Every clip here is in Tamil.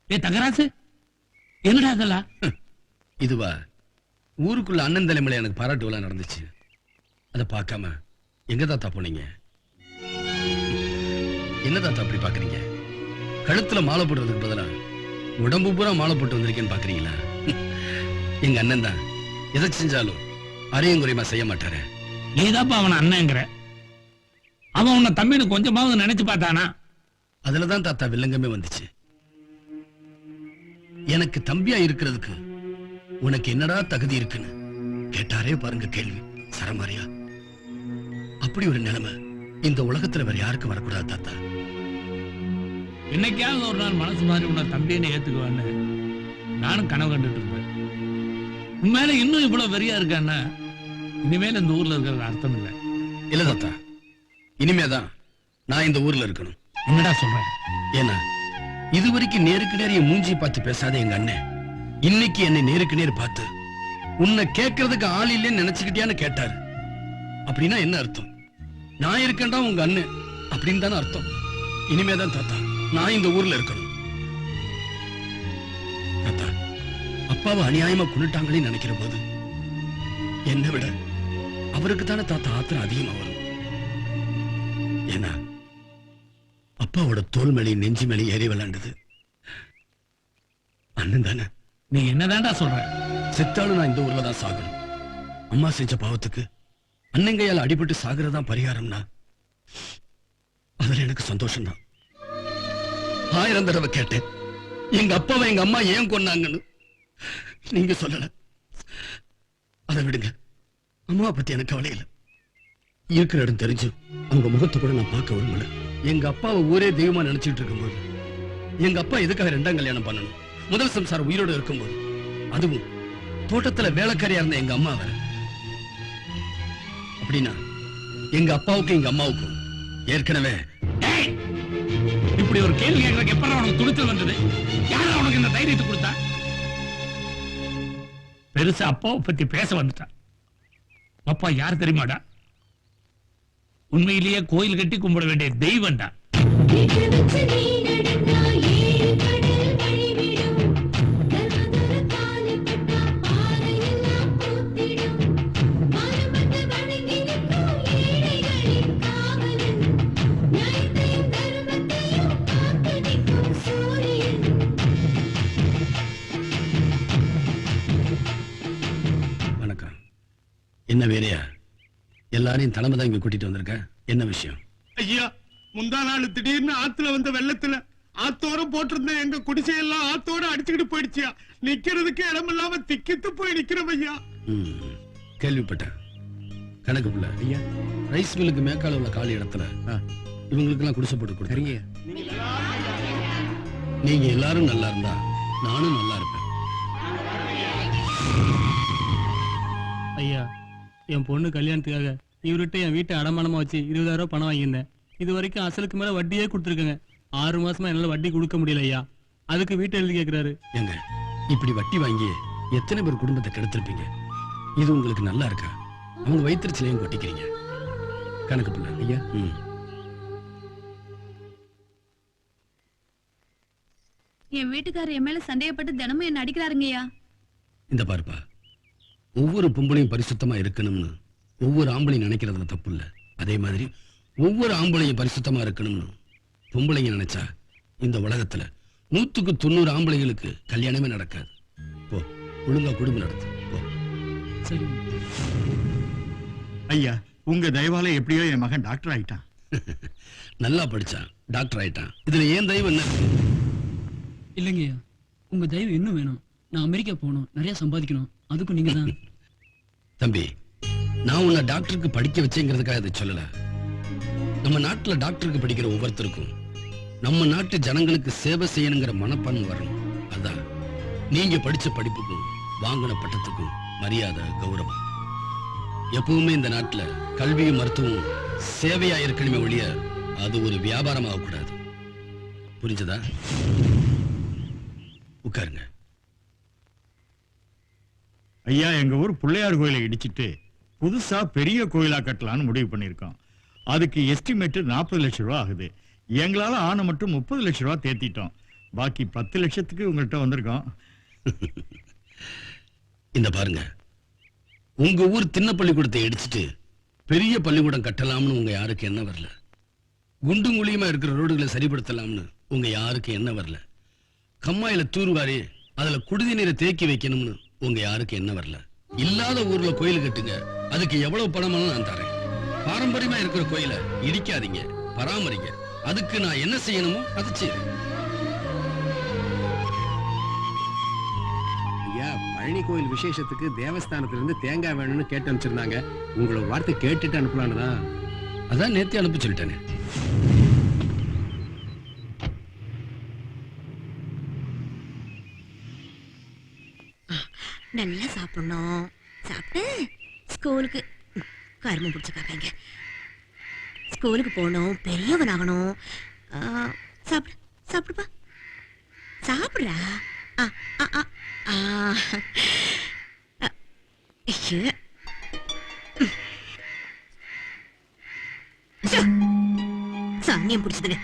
தங்கராசு என்னடா அதெல்லாம்? இதுவா ஊருக்குள்ள அண்ணன் தலைமையில எனக்கு பாராட்டு விழா நடந்துச்சு. அதை பார்க்காம எங்க தாத்தா போனீங்க? என்ன தாத்தா அப்படி பாக்குறீங்க? கழுத்துல மாலை போடுறதுக்கு பதிலா உடம்பு பூரா மாலை போட்டு வந்திருக்கேன்னு பாக்குறீங்களா? எங்க அண்ணன் தான் எதை செஞ்சாலும் அரையும் குறையுமா செய்ய மாட்டாரு. நீதாப்பா அவன அண்ணங்கிற, அவன் உன்னை தம்பின்னு கொஞ்சமாவது நினைச்சு பார்த்தானா? அதுலதான் தாத்தா வில்லங்கமே வந்துச்சு. எனக்கு தம்பியா இருக்கிறதுக்கு உனக்கு என்னடா தகுதி இருக்குன்னு கேட்டாரே பாருங்க கேள்வி. சரமாரியா அப்படி ஒரு நிலைமை இந்த உலகத்துல வேற யாருக்கும் வரக்கூடாது தாத்தா. என்னைக்காவது ஒரு நாள் மனசு மாதிரி உன்னை தம்பின்னு ஏத்துக்குவான்னு நானும் கனவு கண்டுட்டு இருந்தேன். உண்மையில இன்னும் இவ்வளவு வெறியா இருக்கான்னா இனிமேல் இந்த ஊர்ல இருக்கிறது அர்த்தம் இல்லை. இல்ல தாத்தா, இனிமேதான் நான் இந்த ஊர்ல இருக்கணும். என்னடா சொல்றேன்? ஏன்னா இதுவரைக்கும் நேருக்கு நேர மூஞ்சி பார்த்து பேசாத எங்க அண்ணன் இன்னைக்கு என்னை நேருக்கு நேர் பார்த்து உன்னை கேட்கறதுக்கு ஆள் இல்லைன்னு நினைச்சுக்கிட்டியான்னு கேட்டாரு. அப்படின்னா என்ன அர்த்தம்? நான் இருக்கேன்டா உங்க அண்ணன் அப்படின்னு தானே அர்த்தம். இனிமேதான் தாத்தா நான் இந்த ஊர்ல இருக்கணும். தாத்தா, அப்பாவை அநியாயமா கொண்டுட்டாங்களே நினைக்கிற போது என்னை விட அவருக்கு தானே தாத்தா ஆத்திரம் அதிகமா வரும். ஏன்னா அப்பாவோட தோல் மேலே நெஞ்சு மேலே ஏறி விளையாண்டது அண்ணன் தானே. நீ என்னதான்டா சொல்ற? செத்தாலும் நான் இந்த ஊர்ல தான் சாகணும். அம்மா செஞ்ச பாவத்துக்கு அண்ணங்கையால் அடிபட்டு சாகிறதான் பரிகாரம்னா அதுல எனக்கு சந்தோஷம் தான். 1000 தடவை கேட்டேன் எங்க அப்பாவை எங்க அம்மா ஏன் கொன்னாங்கன்னு. நீங்க சொல்லல. அதை விடுங்க, அம்மாவை பத்தி எனக்கு கவலை இல்லை. இருக்கிற இடம் தெரிஞ்சு அவங்க முகத்தை கூட நான் பார்க்க விரும்பல. எங்க அப்பாவை ஊரே தெய்வமா நினைச்சிட்டு இருக்கும்போது எங்க அப்பா எதுக்காக 2ஆம் கல்யாணம் பண்ணணும்? முதல் சம்சாரம் உயிரோடு இருக்கும்போது, அதுவும் தோட்டத்துல வேலைக்காரியா இருந்த எங்க அம்மா வேற. அப்படின்னா எங்க அப்பாவுக்கும் எங்க அம்மாவுக்கும் ஏற்கனவே இப்படி ஒரு கேள்வி கேட்கறதுக்கு எப்ப உனக்கு துணிச்சல் வந்தது? யாரா உனக்கு இந்த தைரியத்தை கொடுத்தா? பெருசா அப்பாவை பத்தி பேச வந்துட்டான். அப்பா யார் தெரியுமாடா? உண்மையிலேயே கோயில் கட்டி கும்பிட வேண்டிய தெய்வம்டா. வணக்கம். என்ன வேலையா? எல்லாரையும் தலைமை தான் இங்க கூட்டிட்டு வந்திருக்க. என்ன விஷயம்? ஐயா, முந்தா நாள் திடீர்னு ஆத்துல வந்த வெள்ளத்துல ஆத்தோரம் போட்டிருந்த எங்க குடிசையெல்லாம் ஆத்தோட அடிச்சுக்கிட்டு போயிடுச்சியா. நிக்கிறதுக்கு இடம் இல்லாம திக்கித்து போய் நிக்கிறோம் ஐயா. கேள்விப்பட்டேன். கணக்கு புள்ள ஐயா, ரைஸ் மில்லுக்கு மேற்கால உள்ள காலி இடத்துல இவங்களுக்கு எல்லாம் குடிசை போட்டு கொடுத்தீங்க. நீங்க எல்லாரும் நல்லா இருந்தா நானும் நல்லா இருப்பேன். ஐயா, என் பொண்ணு கல்யாணத்துக்காக இவர்கிட்ட என் வீட்டை அடமானமா வச்சு 20,000 ரூபாய் பணம் வாங்கியிருந்தேன். இது வரைக்கும் அசலுக்கு மேல வட்டியே கொடுத்துருக்கேங்க. 6 மாசமா என்னால வட்டி கொடுக்க முடியல ஐயா. அதுக்கு வீட்டை எழுதி கேட்கிறாரு. எங்க இப்படி வட்டி வாங்கி எத்தனை பேர் குடும்பத்தை கெடுத்திருப்பீங்க? இது உங்களுக்கு நல்லா இருக்கா? அவங்க வயிற்றுச்சிலையும் கொட்டிக்கிறீங்க. கணக்கு பிள்ளை ஐயா, என் வீட்டுக்காரர் என் மேல சந்தேகப்பட்டு தினமும் என்ன அடிக்கிறாருங்கய்யா. இந்த பாருப்பா, ஒவ்வொரு பொம்பளையும் பரிசுத்தமா இருக்கணும்னு ஒவ்வொரு ஆம்பளையும் நினைக்கிறதுல தப்பு இல்ல. அதே மாதிரி ஒவ்வொரு ஆம்பளையும் பரிசுத்தமா இருக்கணும்னு பொம்பளைங்க நினைச்சா இந்த உலகத்துல 100க்கு 90 ஆம்பளைகளுக்கு கல்யாணமே நடக்காது. போ, ஒழுங்கா குடும்பம் நடத்து. போ. சரி ஐயா, உங்க தயவால எப்படியோ என் மகன் டாக்டர் ஆயிட்டான். நல்லா படிச்சான், டாக்டர் ஆயிட்டான். இதுல ஏன் தெய்வம் என்ன இருக்கு? இல்லைங்கய்யா, உங்க தயவு இன்னும் வேணும். நான் அமெரிக்கா போகணும், நிறைய சம்பாதிக்கணும். அதுக்கும் நீங்க தான். தம்பி, நான் உன்னை டாக்டருக்கு படிக்க வச்சேங்கிறதுக்காக இதை சொல்லல. நம்ம நாட்டுல டாக்டருக்கு படிக்கிற ஒவ்வொருத்தருக்கும் நம்ம நாட்டு ஜனங்களுக்கு சேவை செய்யணுங்கிற மனப்பான்மை வரணும். அதான் நீங்க படிச்ச படிப்புக்கும் வாங்கின பட்டத்துக்கும் மரியாதை, கௌரவம். எப்பவுமே இந்த நாட்டுல கல்வியும் மருத்துவம் சேவையா இருக்கணுமே ஒழிய அது ஒரு வியாபாரமாக கூடாது. புரிஞ்சதா? உட்காருங்க. ஐயா, எங்க ஊர் பிள்ளையார் கோயிலை இடிச்சிட்டு புதுசா பெரிய கோயிலா கட்டலான்னு முடிவு பண்ணிருக்கோம். அதுக்கு எஸ்டிமேட் 40 லட்சம் ரூபாய் ஆகுது. எங்களால ஆன மட்டும் 30 லட்சம் ரூபாய் தேத்திட்டோம். பாக்கி 10 லட்சத்துக்கு உங்கள்கிட்ட வந்திருக்கோம். இந்த பாருங்க, உங்க ஊர் திண்ண பள்ளிக்கூடத்தை இடிச்சிட்டு பெரிய பள்ளிக்கூடம் கட்டலாம்னு உங்க யாருக்கு என்ன வரல. குண்டும் குழியுமா இருக்கிற ரோடுகளை சரிப்படுத்தலாம்னு உங்க யாருக்கு என்ன வரல. கம்மாயில தூர்வாரி அதுல குடிநீ நீரை தேக்கி வைக்கணும்னு உங்க யாருக்கு என்ன வரல. இல்லாத ஊர்ல கோயில் கட்டுங்க, அதுக்கு எவ்வளவு பணமாலும் நான் தரேன். பாரம்பரியமா இருக்கிற கோயிலை இடிக்காதீங்க, பராமரிங்க. அதுக்கு நான் என்ன செய்யணுமோ அதை செய்யறேன். ஐயா, பழனி கோயில் விசேஷத்துக்கு தேவஸ்தானத்துல இருந்து தேங்காய் வேணும்னு கேட்டு அனுப்பிச்சிருந்தாங்க. உங்களோட வார்த்தை கேட்டுட்டு அனுப்பலான்னு தான். அதான் நேத்தி அனுப்பி சொல்லிட்டேனே. நல்லா சாப்பிடணும். சாப்பிட்டு ஸ்கூலுக்கு கரும்பு பிடிச்ச காக்காங்க. ஸ்கூலுக்கு போகணும், பெரியவன் ஆகணும். சாப்பிடு சாப்பிடுப்பா, சாப்பிடுறா. சாங்கியம் பிடிச்சதுங்க.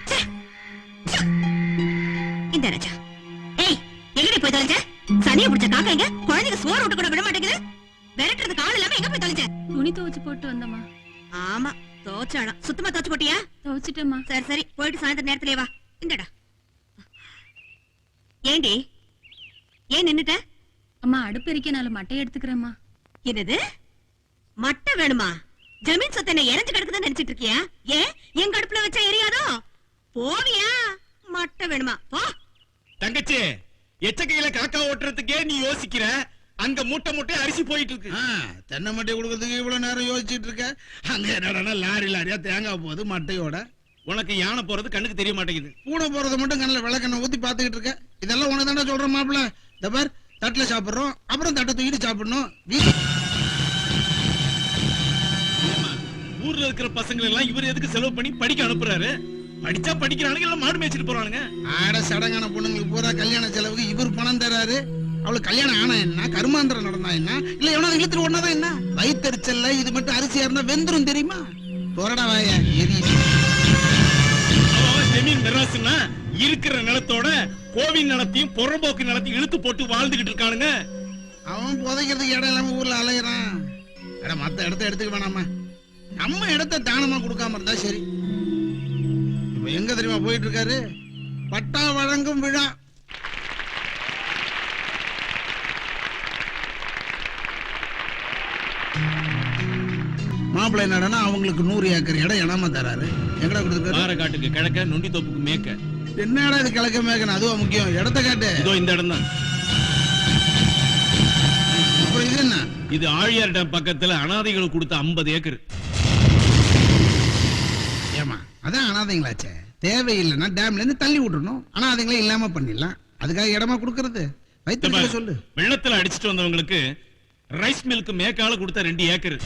இந்த ராஜா, ஏய் எங்கடி போய் தொலைஞ்ச? சனியை பிடிச்ச காக்காங்க குழந்தைங்க சோறு விட்டு கூட விட மாட்டேங்குது. விரட்டுறது கால் இல்லாம எங்க போய் தொலைஞ்ச? துணி துவைச்சு போட்டு வந்தம்மா. ஆமா, தோச்சாடா. சுத்தமா தோச்சு போட்டியா? துவைச்சிட்டேம்மா. சரி சரி, போயிட்டு சாயந்தரம் நேரத்திலே வா. இந்தடா. ஏண்டி ஏன் நின்னுட்ட? அம்மா அடுப்பு எரிக்க 4 மட்டை எடுத்துக்கிறேம்மா. என்னது மட்டை வேணுமா? ஜமீன் சொத்தை என்ன எரிஞ்சு கிடக்குதுன்னு நினைச்சிட்டு இருக்கியா? ஏன் எங்க அடுப்புல வச்சா எரியாதோ? போவியா? மட்டை வேணுமா? போ. தங்கச்சி, எச்சக்கையில காக்கா ஓட்டுறதுக்கே நீ யோசிக்கிற, அங்க மூட்டை மூட்டை அரிசி போயிட்டு இருக்கு. தென்னை மட்டை கொடுக்கறதுக்கு இவ்வளவு நேரம் யோசிச்சுட்டு இருக்க. அங்க என்னடா லாரி லாரியா தேங்காய் போகுது மட்டையோட. உனக்கு யானை போறது கண்ணுக்கு தெரிய மாட்டேங்குது. பூனை போறது மட்டும் கண்ணில் விளக்கெண்ணெய் ஊத்தி பாத்துக்கிட்டு இருக்க. இதெல்லாம் உனக்கு தானே சொல்றேன் மாப்பிள்ள. இந்த பார், தட்டுல சாப்பிடுறோம், அப்புறம் தட்டை தூக்கிட்டு சாப்பிடணும். ஊர்ல இருக்கிற பசங்க எல்லாம் இவர் எதுக்கு செலவு பண்ணி படிக்க அனுப்புறாரு? படிச்சா படிக்கிறானுங்க, எல்லாம் மாடு மேய்ச்சிட்டு போறானுங்க. ஆட சடங்கான பொண்ணுங்களுக்கு பூரா கல்யாண செலவுக்கு இவர் பணம் தராரு. அவளுக்கு கல்யாணம் ஆனா என்ன, கருமாந்திரம் நடந்தா என்ன, இல்ல எவனாவது இழுத்துட்டு ஒண்ணாதான் என்ன? வயிற்றுச்சல்ல இது மட்டும் அரிசியா இருந்தா வெந்துரும் தெரியுமா? தோரடா வாயா எரியுது. ஜமீன் மிராசுன்னா இருக்கிற நிலத்தோட கோவில் நிலத்தையும் புறம்போக்கு நிலத்தையும் இழுத்து போட்டு வாழ்ந்துகிட்டு இருக்கானுங்க. அவன் புதைக்கிறதுக்கு இடம் இல்லாம ஊர்ல அலையிறான். மத்த இடத்த எடுத்துக்க வேணாமா? நம்ம இடத்த தானமா கொடுக்காம இருந்தா சரி. இப்ப எங்க தெரியுமா போயிட்டு இருக்காரு? பட்டா வழங்கும் விழா. மாப்பிள்ளை என்னடா அவங்களுக்கு 100 ஏக்கர் இடம் இனமா தராரு. எங்கடா கொடுத்துருக்காரு? பாரக்காட்டுக்கு கிழக்க, நொண்டி தோப்புக்கு மேற்க. என்னடா இது கிழக்க மேற்கன்னு? அதுவா முக்கியம்? இடத்த காட்டு. இதோ இந்த இடம் தான். அப்புறம் இது என்ன? இது ஆழியார் டேம் பக்கத்துல அனாதைகளுக்கு கொடுத்த 50 ஏக்கர். ஏமா அதான் அனாதைங்களாச்சே. தேவையில்லைன்னா டேம்ல இருந்து தள்ளி விட்டுறணும். அனாதைங்களே இல்லாம பண்ணிடலாம். அதுக்காக இடமா கொடுக்கறது? வைத்திய சொல்லு. வெள்ளத்துல அடிச்சுட்டு வந்தவங்களுக்கு ரைஸ் மில்க்கு மேற்கால கொடுத்த 2 ஏக்கர்.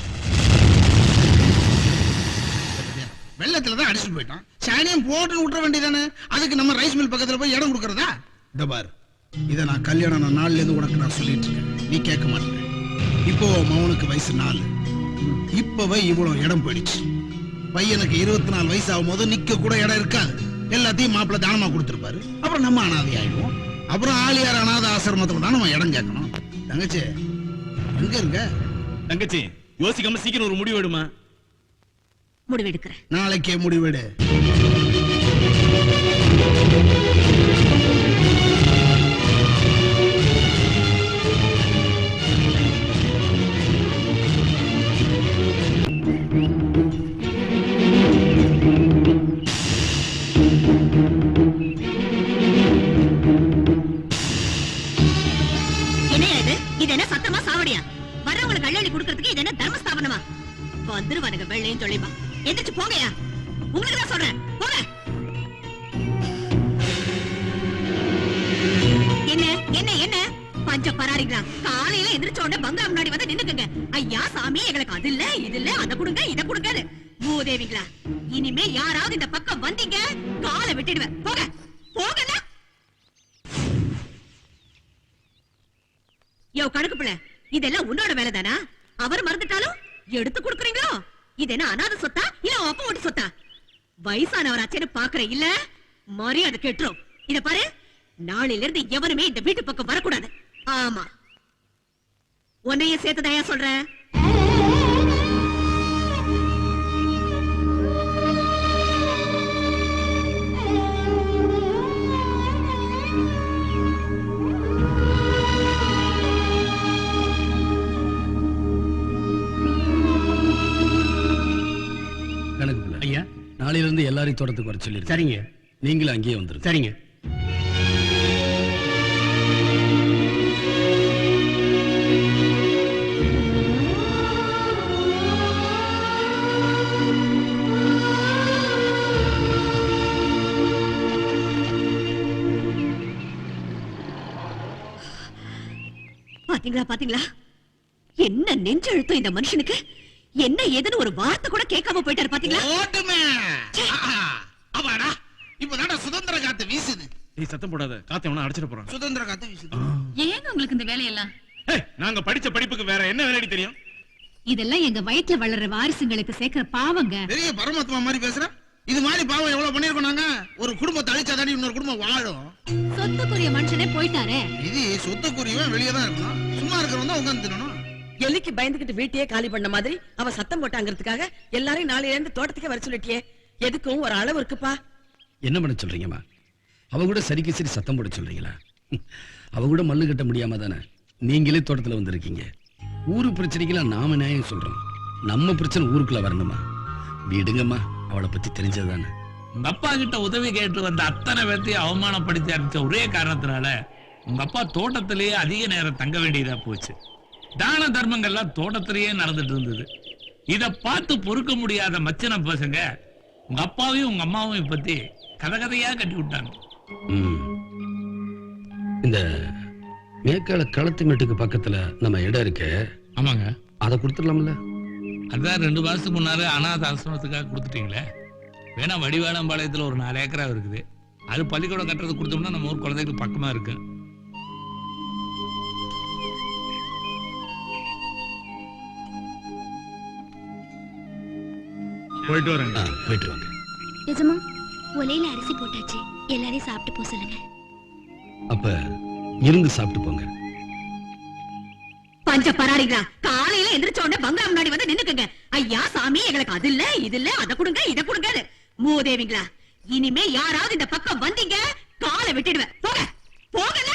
வெள்ளத்துலதான் அடிச்சுட்டு போயிட்டான். சாணியம் போட்டு விட்டுற வேண்டியதானே? அதுக்கு நம்ம ரைஸ் மில் பக்கத்துல போய் இடம் கொடுக்கறதா? இந்த பார், இதை நான் கல்யாணம் நாள்ல இருந்து உனக்கு நான் சொல்லிட்டு இருக்கேன். நீ கேட்க மாட்டேன். இப்போ மகனுக்கு வயசு 4. இப்பவே இவ்வளவு இடம் போயிடுச்சு. பையனுக்கு 24 வயசு ஆகும் போது நிக்க கூட இடம் இருக்காது. எல்லாத்தையும் மாப்பிள்ள தானமா கொடுத்துருப்பாரு. அப்புறம் நம்ம அனாதை ஆயிடுவோம். அப்புறம் ஆளியார் அனாதை ஆசிரமத்துல தான் நம்ம இடம் கேட்கணும். தங்கச்சி எங்க இருக்க? தங்கச்சி யோசிக்காம சீக்கிரம் ஒரு முடிவு எடுமா. முடிவெடுக்கிறேன். நாளைக்கே முடிவெடு. என்ன இது? இது என்ன சத்தமா சாவடியா? வரவங்களுக்கு கல்யாணி கொடுக்கறதுக்கு இது என்ன தர்மஸ்தாபனமா? வந்துருவானுங்க வெள்ளையும் சொல்லிமா. எந்திரிச்சு போங்கயா. உங்களுக்கு தான் சொல்றேன், போங்க. என்ன என்ன என்ன பஞ்ச பராரிங்களா? காலையில எந்திரிச்ச உடனே பங்களா முன்னாடி வந்து நின்னுக்குங்க. ஐயா சாமி, எங்களுக்கு அது இல்ல இது இல்ல, அத கொடுங்க இத கொடுங்க. பூதேவிங்களா, இனிமே யாராவது இந்த பக்கம் வந்தீங்க காலை விட்டுடுவேன். போங்க போங்க. யோ கணக்கு பிள்ளை, இதெல்லாம் உன்னோட வேலை தானா? அவர் மறந்துட்டாலும் எடுத்து கொடுக்குறீங்களோ? இது என்ன அனாத சொத்தா இல்ல அப்பா ஓட்டு சொத்தா? வயசானவராச்சேன்னு பாக்குற இல்ல, மரியாதை கெட்டுரும். இத பாரு, நாளையில இருந்து எவருமே இந்த வீட்டு பக்கம் வரக்கூடாது. ஆமா, உன்னைய சேர்த்துதாயா சொல்றேன். கணக்கு பிள்ளை, ஐயா நாளையில இருந்து எல்லாரையும் தோட்டத்துக்கு வர சொல்லி சரிங்க நீங்களும் அங்கேயே வந்துருங்க. சரிங்க. பாத்தீங்களா பாத்தீங்களா, என்ன நெஞ்செழுத்தம் இந்த மனுஷனுக்கு. என்ன ஏதுன்னு ஒரு வார்த்தை கூட கேட்காம போயிட்டாரு பாத்தீங்களா. ஓட்டுமே அவாடா, இப்பதான்டா சுதந்திர காத்து வீசுது. நீ சத்தம் போடாத, காத்து எவனா அடிச்சிட போறான். சுதந்திர காத்து வீசுது. ஏங்க உங்களுக்கு இந்த வேலையெல்லாம்? நாங்க படிச்ச படிப்புக்கு வேற என்ன வேலைடி தெரியும்? இதெல்லாம் எங்க வயிற்றுல வளர்ற வாரிசுங்களுக்கு சேர்க்கிற பாவங்க. பெரிய பரமாத்மா மாதிரி பேசுற. இது மாதிரி பாவம் எவ்வளவு பண்ணிருக்கோம் நாங்க. ஒரு குடும்பத்தை அழிச்சாதானே இன்னொரு குடும்பம் வாழும். சொத்துக்குரிய மனுஷனே போயிட்டாரே. இது சொத்துக்குரியவன் வெளியே தான் இருக்கணும், சும்மா இருக்கிறவன் தான் உட்கார்ந்து தின்னணும். எலிக்கு பயந்துகிட்டு வீட்டையே காலி பண்ண மாதிரி அவ சத்தம் போட்டாங்கிறதுக்காக எல்லாரையும் நாளையில இருந்து தோட்டத்துக்கே வர சொல்லிட்டியே. எதுக்கும் ஒரு அளவு இருக்குப்பா. என்ன பண்ண சொல்றீங்கம்மா? அவ கூட சரிக்கு சரி சத்தம் போட சொல்றீங்களா? அவ கூட மல்லு கட்ட முடியாம தானே நீங்களே தோட்டத்துல வந்திருக்கீங்க. ஊரு பிரச்சனைக்கெல்லாம் நாம நியாயம் சொல்றோம். நம்ம பிரச்சனை ஊருக்குள்ள வரணுமா? விடுங்கம்மா, அவளை பத்தி தெரிஞ்சதுதானே. உங்க அப்பா கிட்ட உதவி கேட்டு வந்த அத்தனை பேர்த்தையும் அவமானப்படுத்தி அடிச்ச ஒரே காரணத்தினால உங்க அப்பா தோட்டத்திலேயே அதிக நேரம் தங்க வேண்டியதா போச்சு. தான தர்மங்கள்லாம் தோட்டத்திலேயே நடந்துட்டு இருந்தது. இத பார்த்து பொறுக்க முடியாத மச்சன பசங்க உங்க அப்பாவையும் உங்க அம்மாவையும் பத்தி கதை கதையா கட்டி விட்டாங்க. இந்த மேற்கால களத்து மேட்டுக்கு பக்கத்துல நம்ம இடம் இருக்கு. ஆமாங்க, அதை கொடுத்துடலாம்ல? அதான் 2 மாசத்துக்கு முன்னாரு அனாத ஆசிரமத்துக்காக கொடுத்துட்டீங்களே. வேணா வடிவாளம்பாளையத்துல ஒரு 4 ஏக்கரா இருக்குது. அது பள்ளிக்கூடம் கட்டுறது கொடுத்தோம்னா நம்ம ஊர் குழந்தைகளுக்கு பக்கமா இருக்கு. போயிட்டு வரேங்க. போயிட்டு வாங்க. நிஜமா ஒலையில அரிசி போட்டாச்சு, எல்லாரையும் சாப்பிட்டு போ சொல்லுங்க. அப்ப இருந்து சாப்பிட்டு போங்க. பஞ்ச பராரிகளா, காலையில எந்திரிச்ச உடனே பங்களா முன்னாடி வந்து நின்னுக்குங்க. ஐயா சாமி, எங்களுக்கு அது இல்ல இது இல்ல, அத கொடுங்க இத கொடுங்க. மூதேவிங்களா, இனிமே யாராவது இந்த பக்கம் வந்தீங்க காலை விட்டுடுவேன். போங்க போகல.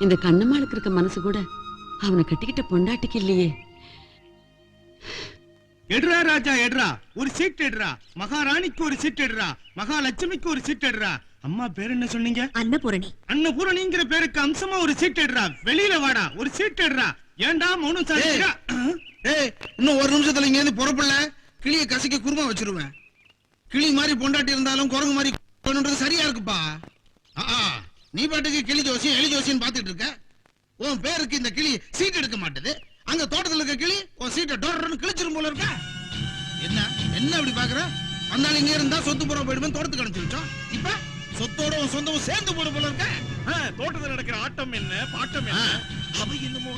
இந்த கண்ணம்மாளுக்கு இருக்க மனசு கூட அவனை கட்டிக்கிட்ட பொண்டாட்டிக்கு இல்லையே. எடுறா ராஜா எடுறா, ஒரு சீட் எடுறா. மகாராணிக்கு ஒரு சீட் எடுறா, மகாலட்சுமிக்கு ஒரு சீட் எடுறா. அம்மா பேர் என்ன சொன்னீங்க? அன்னபூரணி. அன்னபூரணிங்கிற பேருக்கு அம்சமா ஒரு சீட் எடுறா. வெளியில வாடா, ஒரு சீட் எடுறா. ஏண்டா மௌனம் சாதிக்கிறா? ஏய், இன்னும் ஒரு நிமிஷத்துல இங்க இருந்து பொறுப்பில்ல. கிளிய கசிக்க குருமா வச்சிருவேன். கிளி மாதிரி பொண்டாட்டி இருந்தாலும் குரங்கு மாதிரி வேணும்ன்றது சரியா இருக்குப்பா. நீ பாட்டுக்கு கிளி ஜோசியம் எலி ஜோசியம் பாத்துட்டு இருக்க. உன் பேருக்கு இந்த கிளி சீட் எடுக்க மாட்டேது. அங்க தோட்டத்துல இருக்க கிளி உன் சீட்டை டோர்னு கிழிச்சிரும் போல இருக்க. என்ன என்ன அப்படி பாக்குற? அந்த இங்க இருந்தா சொத்து புறம் போயிடுவேன், தோட்டத்துக்கு அனுப்பிச்சு. இப்ப சொத்தோட உன் சொந்தமும் சேர்ந்து போட போல இருக்க. தோட்டத்தில் நடக்கிற ஆட்டம் என்ன பாட்டம் என்ன அவை என்னமோ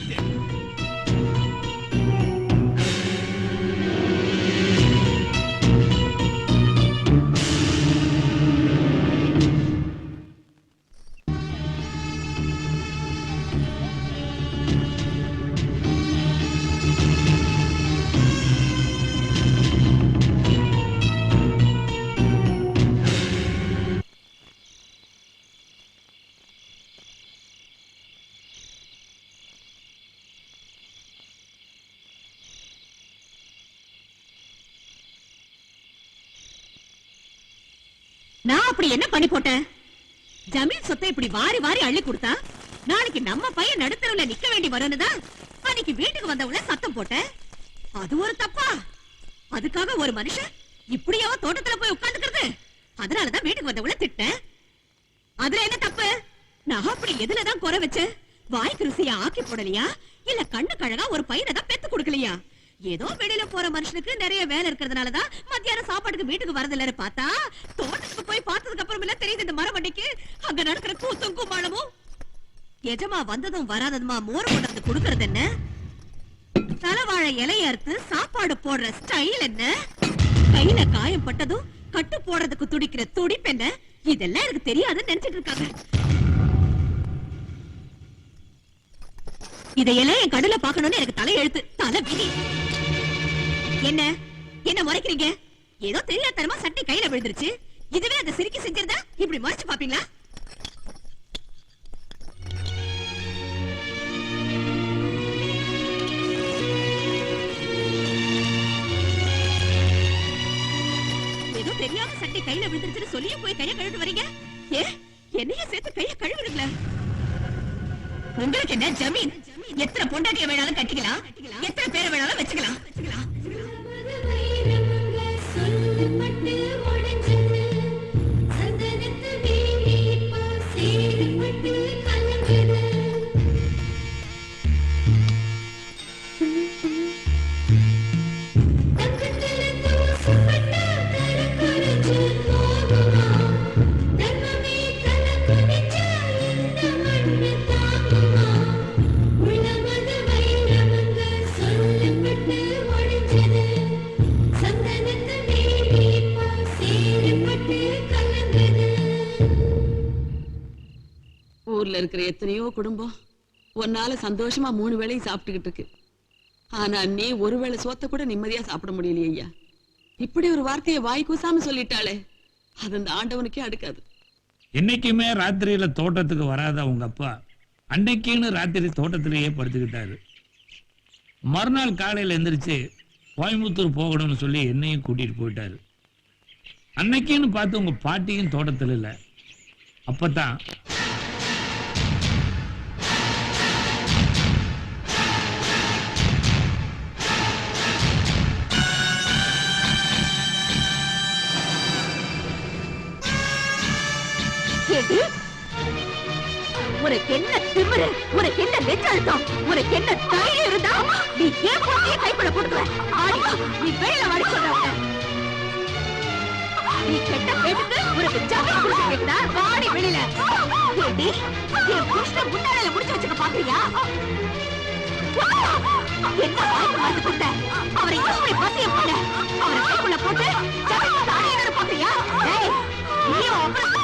நான் அப்படி என்ன பண்ணி போட்டேன்? ஜமீன் சொத்தை இப்படி வாரி வாரி அள்ளி கொடுத்தா நாளைக்கு நம்ம பையன் நடுத்தரவுல நிக்க வேண்டி வரணுதான் அன்னைக்கு வீட்டுக்கு வந்தவங்கள சத்தம் போட்டேன். அது ஒரு தப்பா? அதுக்காக ஒரு மனுஷன் இப்படியாவ தோட்டத்துல போய் உட்கார்ந்துக்கிறது? அதனாலதான் வீட்டுக்கு வந்தவங்கள திட்டேன். அதுல என்ன தப்பு? நான் அப்படி எதுலதான் குறை வச்சேன்? வாய்க்கு ருசியா ஆக்கி போடலையா, இல்ல கண்ணு கழகா ஒரு பையனை தான் பெத்து கொடுக்கலையா? ஏதோ வெளியில போற மனுஷனுக்கு நிறைய வேலை இருக்கிறதுனாலதான் மத்தியானம் சாப்பாட்டுக்கு வீட்டுக்கு வரதில்ல. பார்த்தா தோட்டத்துக்கு போய் பார்த்ததுக்கு அப்புறம் இல்ல தெரியுது இந்த மரமண்டைக்கு அங்க நடக்கிற கூத்தும் கும்மாளமும். எஜமா வந்ததும் வராததுமா மோர் கொண்டு கொடுக்கறது என்ன? தலைவாழை இலைய அறுத்து சாப்பாடு போடுற ஸ்டைல் என்ன? கையில காயம் பட்டதும் கட்டு போடுறதுக்கு துடிக்கிற துடிப்பு என்ன? இதெல்லாம் எனக்கு தெரியாதுன்னு நினைச்சிட்டு இருக்காங்க. இதையெல்லாம் என் கடல பாக்கணும்னு எனக்கு தலை எழுத்து தலை விதி. என்ன என்ன முறைக்கிறீங்க? ஏதோ தெரியாதனமா சட்டை கையில விழுந்துருச்சு. இதுவே அந்த சிரிக்கி செஞ்சிருந்தா இப்படி முறைச்சு பாப்பீங்களா? ஏதோ தெரியாம சட்டை கையில விழுந்துருச்சுன்னு சொல்லியே போய் கையை கழுவிட்டு வரீங்க. ஏ என்னைய சேர்த்து கையை கழுவிடுங்கள. உங்களுக்கு என்ன ஜமீன்? எத்தனை பொண்டாட்டிய வேணாலும் கட்டிக்கலாம், எத்தனை பேரை வேணாலும் வச்சுக்கலாம். ஊர்ல இருக்கிற எத்தனையோ குடும்பம் ஒன்னால சந்தோஷமா 3 வேளையும் சாப்பிட்டுக்கிட்டு இருக்கு. ஆனா நீ ஒருவேளை சோத்த கூட நிம்மதியா சாப்பிட முடியலையே ஐயா. இப்படி ஒரு வார்த்தையை வாய் கூசாம சொல்லிட்டாளே, அது அந்த ஆண்டவனுக்கே அடுக்காது. என்னைக்குமே ராத்திரியில தோட்டத்துக்கு வராத உங்க அப்பா அன்னைக்குன்னு ராத்திரி தோட்டத்திலேயே படுத்துக்கிட்டாரு. மறுநாள் காலையில எந்திரிச்சு கோயம்புத்தூர் போகணும்னு சொல்லி என்னையும் கூட்டிட்டு போயிட்டாரு. அன்னைக்குன்னு பார்த்து உங்க பாட்டியும் தோட்டத்தில் இல்லை. அப்பதான் உனக்கு என்ன திமிரு, உனக்கு என்ன நெஞ்சழுத்தம், உனக்கு என்ன தைரியம் இருந்தா நீ ஏன் போட்டியே கைப்பட கொடுக்குற? நீ வெளியில வர சொல்ற. நீ கெட்ட கேட்டுட்டு உனக்கு ஜாமீன் கொடுக்க கேக்குதா? வாடி வெளியில. ஏடி என் புருஷனை முன்னால முடிச்சு வச்சுக்க பாக்குறியா? என்ன வாய்ப்பு வந்து கொடுத்த? அவரை எப்படி பசிய போல அவரை கைக்குள்ள போட்டு ஜாமீன் தானே பாக்குறியா? நீயும் அப்புறம்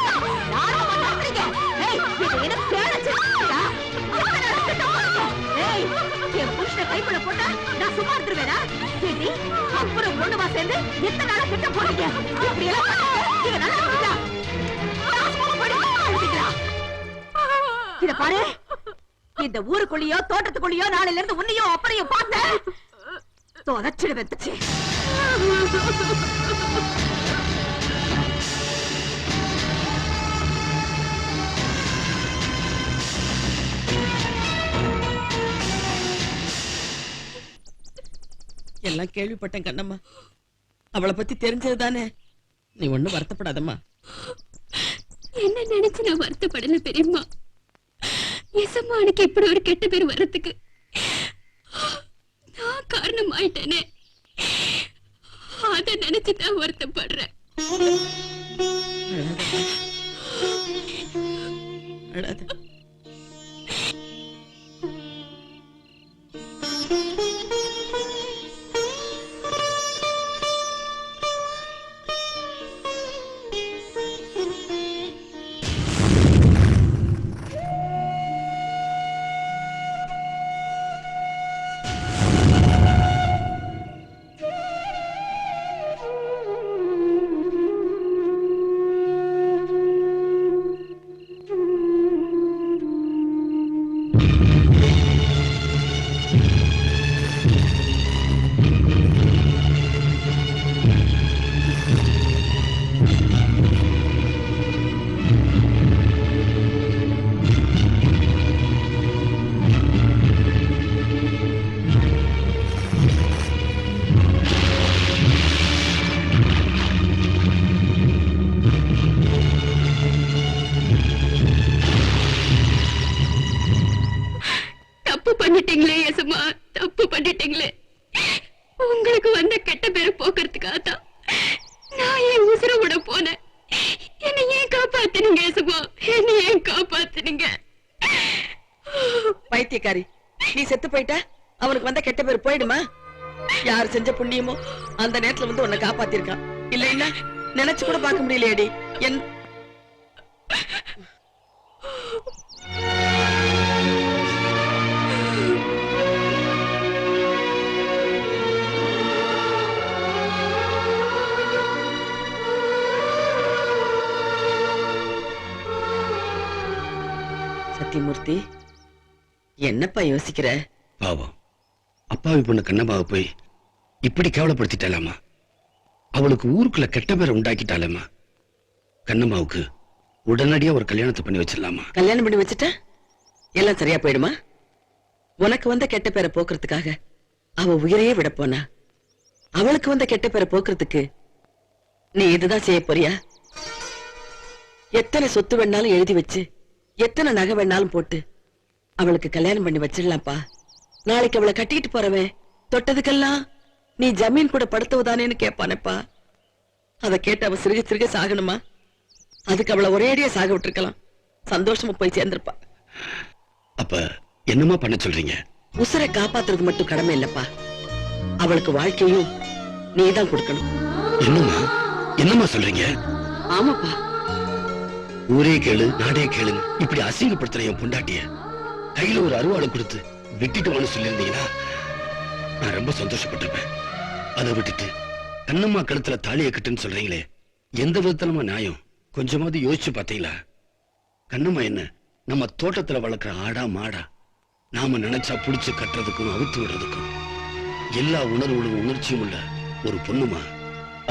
நானும் நடக்கிறீங்க. என்ன கேடா? என் புருஷனை கைக்குள்ள போட்டா நான் சும்மா இருந்துருவேனா? கேட்டி அப்புறம் ஒண்ணுமா சேர்ந்து எத்தனை நாளா கிட்ட போறீங்க? இப்படி எல்லாம் நீங்க நல்லா இருக்கீங்களா? இத பாரு, இந்த ஊருக்குள்ளயோ தோட்டத்துக்குள்ளயோ நாளையில இருந்து உன்னையும் அப்புறையும் பார்த்தேன் தொலைச்சிடு வெத்துச்சு. எல்லாம் கேள்விப்பட்டேன் கண்ணம்மா. அவளை பத்தி தெரிஞ்சது தானே. நீ ஒண்ணும் வருத்தப்படாதம்மா. என்ன நினைச்சு நான் வருத்தப்படல பெரியம்மா. எசம்மானுக்கு இப்படி ஒரு கெட்ட பேர் வர்றதுக்கு நான் காரணம் ஆயிட்டேனே, அத நினைச்சுதான் வருத்தப்படுறேன். அழாத. பண்ணிட்டீங்களே எசமா, தப்பு பண்ணிட்டீங்களே. உங்களுக்கு வந்த கெட்ட பேரை போக்குறதுக்காக தான் நான் என் உசுரை விட போனேன். என்னை ஏன் காப்பாத்துனீங்க எசமா? என்னை ஏன் காப்பாத்துனீங்க? பைத்தியக்காரி, நீ செத்து போயிட்ட அவனுக்கு வந்த கெட்ட பேர் போயிடுமா? யார் செஞ்ச புண்ணியமோ அந்த நேரத்துல வந்து உன்னை காப்பாத்திருக்கான். இல்ல இல்ல நினைச்சு கூட பார்க்க முடியலையேடி. என் சத்தியமூர்த்தி என்னப்பா யோசிக்கிற? பாவம் அப்பாவி பொண்ணு கண்ணம்மாவை போய் இப்படி கேவலப்படுத்திட்டாலாமா? அவளுக்கு ஊருக்குள்ள கெட்ட பேரை உண்டாக்கிட்டாலேம்மா. கண்ணம்மாவுக்கு உடனடியா ஒரு கல்யாணத்தை பண்ணி வச்சிடலாமா? கல்யாணம் பண்ணி வச்சுட்டா எல்லாம் சரியா போயிடுமா? உனக்கு வந்த கெட்ட பேரை போக்குறதுக்காக அவ உயிரையே விட போனா, அவளுக்கு வந்த கெட்ட பேரை போக்குறதுக்கு நீ இதுதான் செய்ய போறியா? எத்தனை சொத்து வேணாலும் எழுதி வச்சு, எத்தனை நகை வேணாலும் போட்டு அவளுக்கு கல்யாணம் பண்ணி வச்சிடலாம்ப்பா. நாளைக்கு அவளை கட்டிட்டு போறவன் தொட்டதுக்கெல்லாம் நீ ஜமீன் கூட படுத்துவதானேன்னு கேட்பானப்பா. அதை கேட்டு அவ சிறுக சிறுக சாகணுமா? அதுக்கு அவளை ஒரேடியா சாக விட்டுருக்கலாம், சந்தோஷமா போய் சேர்ந்திருப்பா. அப்ப என்னமா பண்ண சொல்றீங்க? உசுரை காப்பாத்துறது மட்டும் கடமை இல்லப்பா, அவளுக்கு வாழ்க்கையும் நீதான் கொடுக்கணும். என்னமா என்னமா சொல்றீங்க? ஆமாப்பா. ஊரே கேளு நாடே கேளு இப்படி அசிங்கப்படுத்துற என் பொண்டாட்டிய கையில ஒரு அருவாளை கொடுத்து விட்டுட்டு வான்னு சொல்லியிருந்தீங்கன்னா நான் ரொம்ப சந்தோஷப்பட்டிருப்பேன். அதை விட்டுட்டு கண்ணம்மா கழுத்துல தாலியை கட்டுன்னு சொல்றீங்களே, எந்த விதத்துலமா நியாயம்? கொஞ்சமாவது யோசிச்சு பாத்தீங்களா? கண்ணம்மா என்ன நம்ம தோட்டத்துல வளர்க்குற ஆடா மாடா? நாம நினைச்சா புடிச்சு கட்டுறதுக்கும் அவுத்து விடுறதுக்கும் எல்லா உணர்வுகளும் உணர்ச்சியும் உள்ள ஒரு பொண்ணுமா.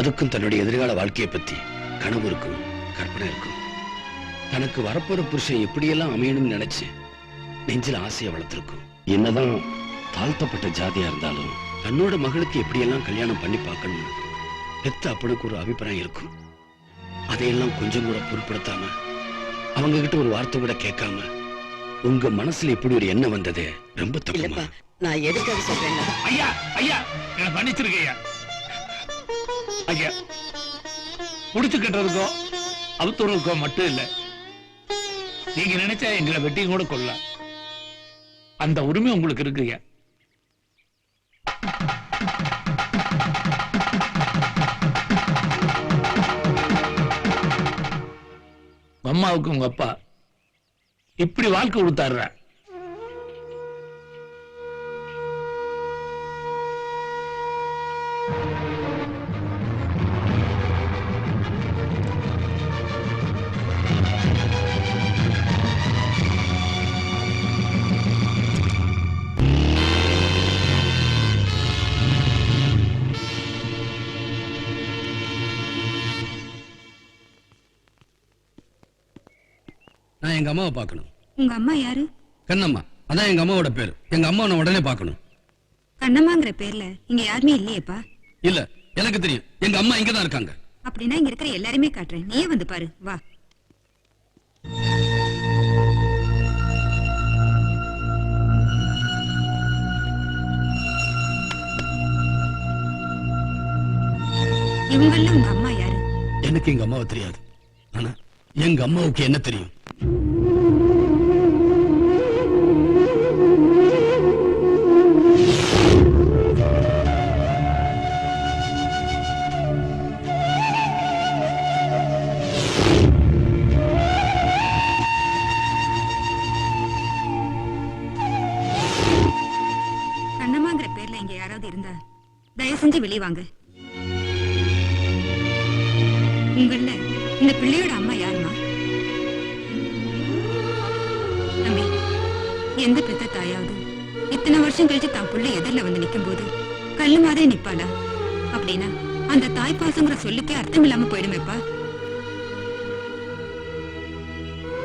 அதுக்கும் தன்னுடைய எதிர்கால வாழ்க்கையை பத்தி கனவு இருக்கும், கற்பனை இருக்கும். தனக்கு வரப்போற புருஷன் எப்படியெல்லாம் அமையணும்னு நினைச்சு நெஞ்சில ஆசையை வளர்த்திருக்கும். என்னதான் தாழ்த்தப்பட்ட ஜாதியா இருந்தாலும் தன்னோட மகளுக்கு எப்படியெல்லாம் கல்யாணம் பண்ணி பார்க்கணும் பெத்த அப்பனுக்கு ஒரு அபிப்பிராயம் இருக்கும். அதையெல்லாம் கொஞ்சம் கூட பொருட்படுத்தாம, அவங்க கிட்ட ஒரு வார்த்தை கூட கேட்காம உங்க மனசுல இப்படி ஒரு எண்ணம் வந்ததே ரொம்ப தப்புமா. நான் எதுக்காக சொல்றேன்? ஐயா ஐயா என்ன பண்ணிச்சிருக்க ஐயா. ஐயா முடிச்சு கட்டுறதுக்கோ அவுத்துறதுக்கோ மட்டும் இல்ல, நீங்க நினைச்சா எங்களை வெட்டியும் கூட கொள்ளலாம். அந்த உரிமை உங்களுக்கு இருக்கு ஐயா. அம்மாவுக்கு உங்க அப்பா இப்படி வாழ்க்கை கொடுத்தாரு. நான் எங்க அம்மாவை பார்க்கணும். உங்க அம்மா யாரு? கண்ணம்மா, அதான் எங்க அம்மாவோட பேரு. எங்க அம்மா நான் உடனே பார்க்கணும். கண்ணம்மாங்கிற பேர்ல இங்க யாருமே இல்லையேப்பா. இல்ல, எனக்கு தெரியும், எங்க அம்மா இங்கதான் இருக்காங்க. அப்படின்னா இங்க இருக்கிற எல்லாருமே காட்டுறேன், நீயே வந்து பாரு, வா. இவங்கள உங்க அம்மா யாரு? எனக்கு எங்க அம்மாவை தெரியாது, ஆனா எங்க அம்மாவுக்கு என்ன தெரியும்? கண்ணம்மாங்கிற பேர்ல இங்க யாராவது இருந்தா தயவு செஞ்சு வெளியே வாங்க. உங்கள இந்த பிள்ளையோட அம்மா யாருமா? தம்பி, எந்த பெத்த தாயாவது இத்தனை வருஷம் கழிச்சு தான் புள்ள எதிரில வந்து நிக்கும் போது கல்லு மாதிரி நிப்பாளா? அப்படின்னா அந்த தாய் பாசங்கிற சொல்லுக்கே அர்த்தம் இல்லாம போயிடுமேப்பா.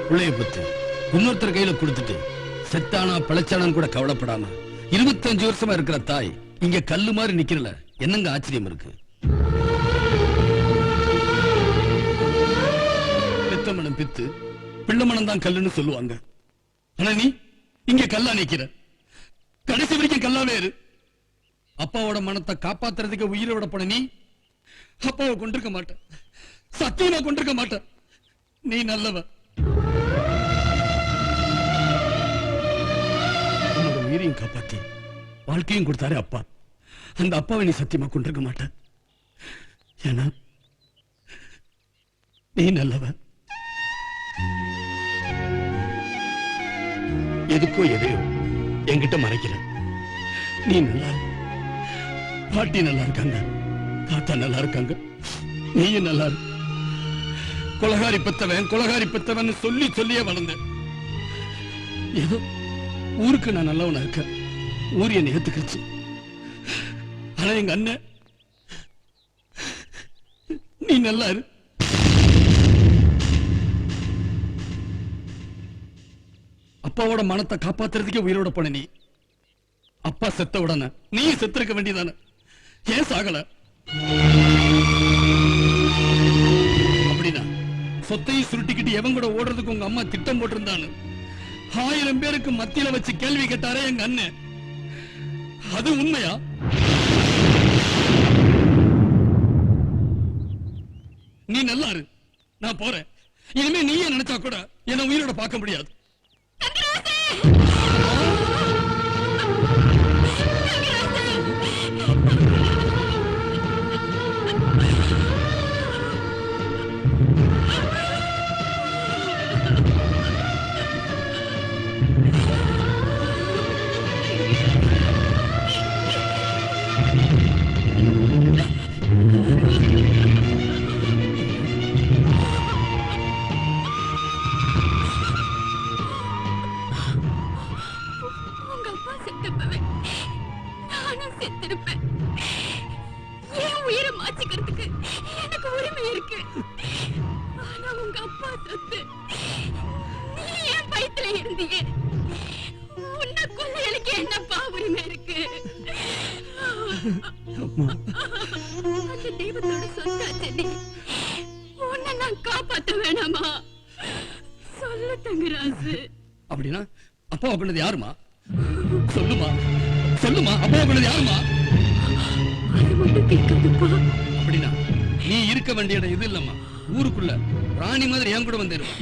பிள்ளைய பத்து இன்னொருத்தர் கையில கொடுத்துட்டு செத்தானா பிழைச்சானான்னு கூட கவலைப்படாம 25 வருஷமா இருக்கிற தாய் இங்க கல்லு மாதிரி நிக்கிறல, என்னங்க ஆச்சரியம் இருக்கு? பெத்த மனம் பித்து, பிள்ளை மனம் தான் கல்லுன்னு சொல்லுவாங்க. ஆனா நீ இங்க கல்லா நிக்கிற, கடைசி வரைக்கும் கல்லாவே இரு. அப்பாவோட மனத்தை காப்பாத்துறதுக்கு உயிரை விட போன நீ அப்பாவை கொண்டிருக்க மாட்ட, சத்தியமா கொண்டிருக்க மாட்ட. நீ நல்லவ. உன்னோட உயிரையும் காப்பாத்தி வாழ்க்கையும் கொடுத்தாரு அப்பா. அந்த அப்பாவை நீ சத்தியமா கொண்டிருக்க மாட்ட, ஏன்னா நீ நல்லவ. எதுக்கோ எதையோ என்கிட்ட மறைக்கிற. நீ நல்லா, பாட்டி நல்லா இருக்காங்க, தாத்தா நல்லா இருக்காங்க, நீயும் நல்லா இரு. கொலகாரி பெத்தவன் கொலகாரி பெத்தவன் சொல்லி சொல்லியே வளர்ந்த. ஏதோ ஊருக்கு நான் நல்லவனா இருக்க, ஊர் என்னை ஏத்துக்கிச்சு. ஆனா எங்க அண்ணன், நீ நல்லா இரு. அப்பாவோட மனத்தை காப்பாத்துறதுக்கே உயிரோட போன நீ, அப்பா செத்த உடனே நீ செத்திருக்க வேண்டியதானே, ஏன் சாகல? அப்படின்னா சொத்தையும் சுருட்டிக்கிட்டு எவன் கூட ஓடுறதுக்கு உங்க அம்மா திட்டம் போட்டிருந்தான்னு 1000 பேருக்கு மத்தியில வச்சு கேள்வி கேட்டாரே எங்க அண்ணன், அது உண்மையா? நீ நல்லா இரு, நான் போறேன். இனிமே நீயே நினைச்சா கூட என்ன உயிரோட பார்க்க முடியாது. உங்க அப்பா செத்தப்பவே நானும் செத்திருப்பேன். என் உயிரை மாச்சிக்கிறதுக்கு எனக்கு உரிமை இருக்கு. ஆனா உங்க அப்பா சொத்து நீ என் வயித்துல இருந்தீங்க, உன்னை கொல்லைகளுக்கு என்னப்பா உரிமை இருக்கு? அந்த தெய்வத்தோட சொத்தாச்சு நீ, உன்னை நான் காப்பாத்த வேணாமா? சொல்ல தங்கராசு. அப்படின்னா அப்பா பண்ணது யாருமா? சொல்லுமா, சொல்லுமா, அப்பா பண்ணது யாருமா? அது மட்டும் கேட்காதுப்பா. அப்படின்னா நீ இருக்க வேண்டிய இடம் இது இல்லம்மா, ஊருக்குள்ள ராணி மாதிரி என் கூட வந்துருமா.